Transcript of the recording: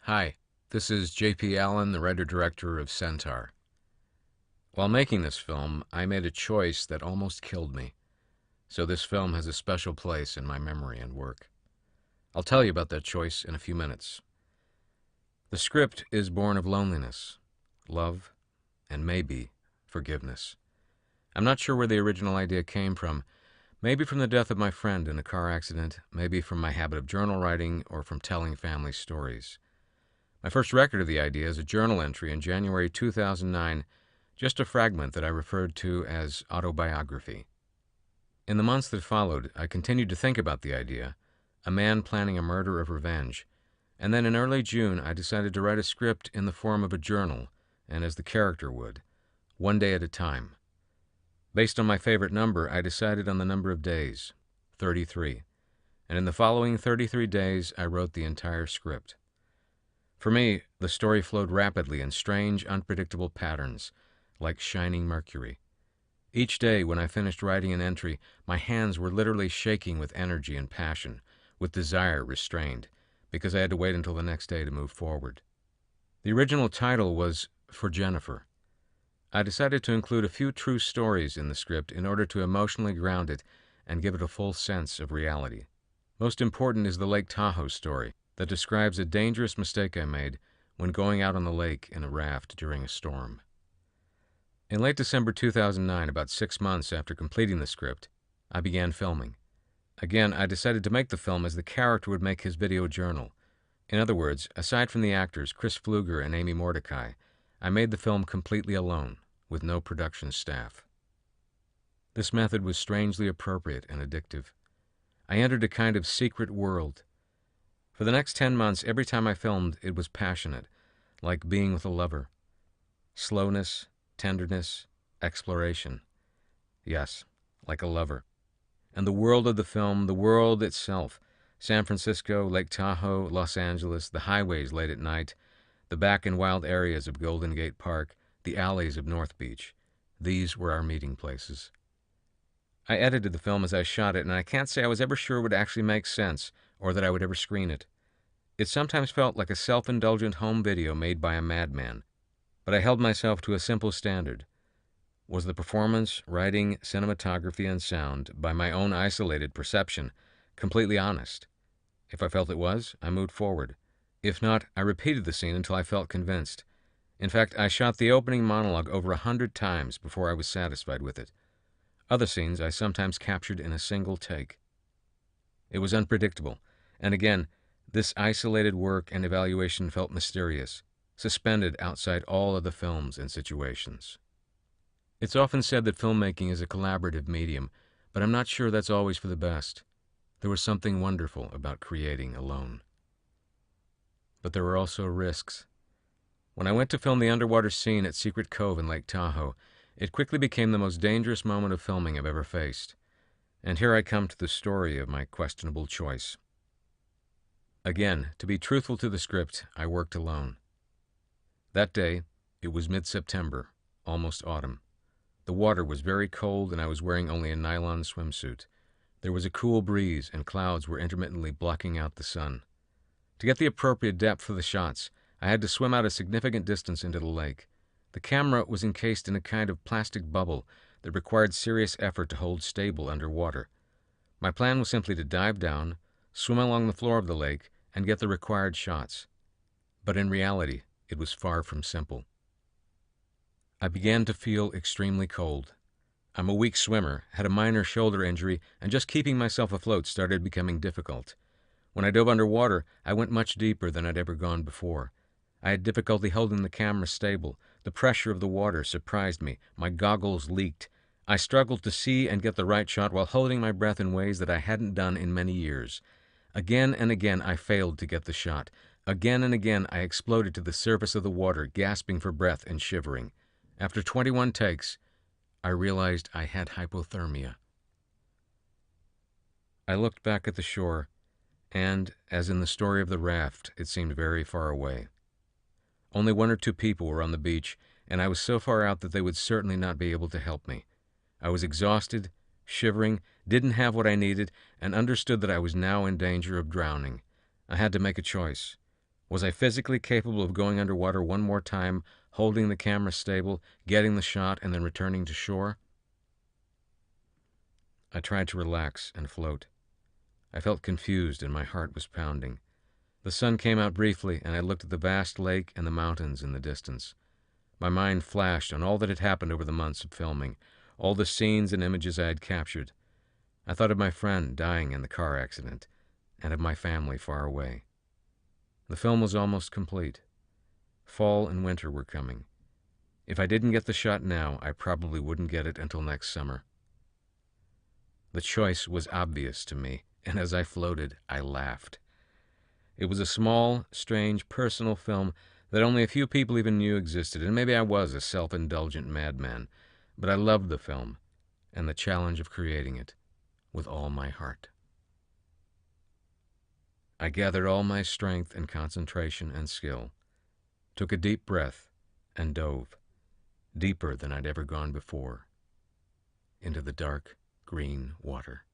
Hi, this is J.P. Allen, the writer-director of CENTAUR. While making this film, I made a choice that almost killed me, so this film has a special place in my memory and work. I'll tell you about that choice in a few minutes. The script is born of loneliness, love, and maybe forgiveness. I'm not sure where the original idea came from. Maybe from the death of my friend in a car accident, maybe from my habit of journal writing, or from telling family stories. My first record of the idea is a journal entry in January 2009, just a fragment that I referred to as autobiography. In the months that followed, I continued to think about the idea, a man planning a murder of revenge, and then in early June I decided to write a script in the form of a journal, and as the character would, one day at a time. Based on my favorite number, I decided on the number of days, 33, and in the following 33 days I wrote the entire script. For me, the story flowed rapidly in strange, unpredictable patterns, like shining mercury. Each day, when I finished writing an entry, my hands were literally shaking with energy and passion, with desire restrained, because I had to wait until the next day to move forward. The original title was For Jennifer. I decided to include a few true stories in the script in order to emotionally ground it and give it a full sense of reality. Most important is the Lake Tahoe story that describes a dangerous mistake I made when going out on the lake in a raft during a storm. In late December 2009, about 6 months after completing the script, I began filming. Again, I decided to make the film as the character would make his video journal. In other words, aside from the actors Chris Pfluger and Amy Mordecai, I made the film completely alone, with no production staff. This method was strangely appropriate and addictive. I entered a kind of secret world. For the next 10 months, every time I filmed, it was passionate, like being with a lover. Slowness, tenderness, exploration. Yes, like a lover. And the world of the film, the world itself, San Francisco, Lake Tahoe, Los Angeles, the highways late at night, the back and wild areas of Golden Gate Park, the alleys of North Beach. These were our meeting places. I edited the film as I shot it, and I can't say I was ever sure it would actually make sense, or that I would ever screen it. It sometimes felt like a self-indulgent home video made by a madman, but I held myself to a simple standard. Was the performance, writing, cinematography, and sound, by my own isolated perception, completely honest? If I felt it was, I moved forward. If not, I repeated the scene until I felt convinced. In fact, I shot the opening monologue over 100 times before I was satisfied with it. Other scenes I sometimes captured in a single take. It was unpredictable, and again, this isolated work and evaluation felt mysterious, suspended outside all other films and situations. It's often said that filmmaking is a collaborative medium, but I'm not sure that's always for the best. There was something wonderful about creating alone. But there were also risks. When I went to film the underwater scene at Secret Cove in Lake Tahoe, it quickly became the most dangerous moment of filming I've ever faced. And here I come to the story of my questionable choice. Again, to be truthful to the script, I worked alone. That day, it was mid-September, almost autumn. The water was very cold and I was wearing only a nylon swimsuit. There was a cool breeze and clouds were intermittently blocking out the sun. To get the appropriate depth for the shots, I had to swim out a significant distance into the lake. The camera was encased in a kind of plastic bubble that required serious effort to hold stable underwater. My plan was simply to dive down, swim along the floor of the lake, and get the required shots. But in reality, it was far from simple. I began to feel extremely cold. I'm a weak swimmer, had a minor shoulder injury, and just keeping myself afloat started becoming difficult. When I dove underwater, I went much deeper than I'd ever gone before. I had difficulty holding the camera stable. The pressure of the water surprised me. My goggles leaked. I struggled to see and get the right shot while holding my breath in ways that I hadn't done in many years. Again and again I failed to get the shot. Again and again I exploded to the surface of the water, gasping for breath and shivering. After 21 takes, I realized I had hypothermia. I looked back at the shore, and, as in the story of the raft, it seemed very far away. Only 1 or 2 people were on the beach, and I was so far out that they would certainly not be able to help me. I was exhausted, shivering, didn't have what I needed, and understood that I was now in danger of drowning. I had to make a choice. Was I physically capable of going underwater one more time, holding the camera stable, getting the shot, and then returning to shore? I tried to relax and float. I felt confused and my heart was pounding. The sun came out briefly, and I looked at the vast lake and the mountains in the distance. My mind flashed on all that had happened over the months of filming, all the scenes and images I had captured. I thought of my friend dying in the car accident, and of my family far away. The film was almost complete. Fall and winter were coming. If I didn't get the shot now, I probably wouldn't get it until next summer. The choice was obvious to me, and as I floated, I laughed. It was a small, strange, personal film that only a few people even knew existed, and maybe I was a self-indulgent madman, but I loved the film and the challenge of creating it with all my heart. I gathered all my strength and concentration and skill, took a deep breath, and dove, deeper than I'd ever gone before, into the dark green water.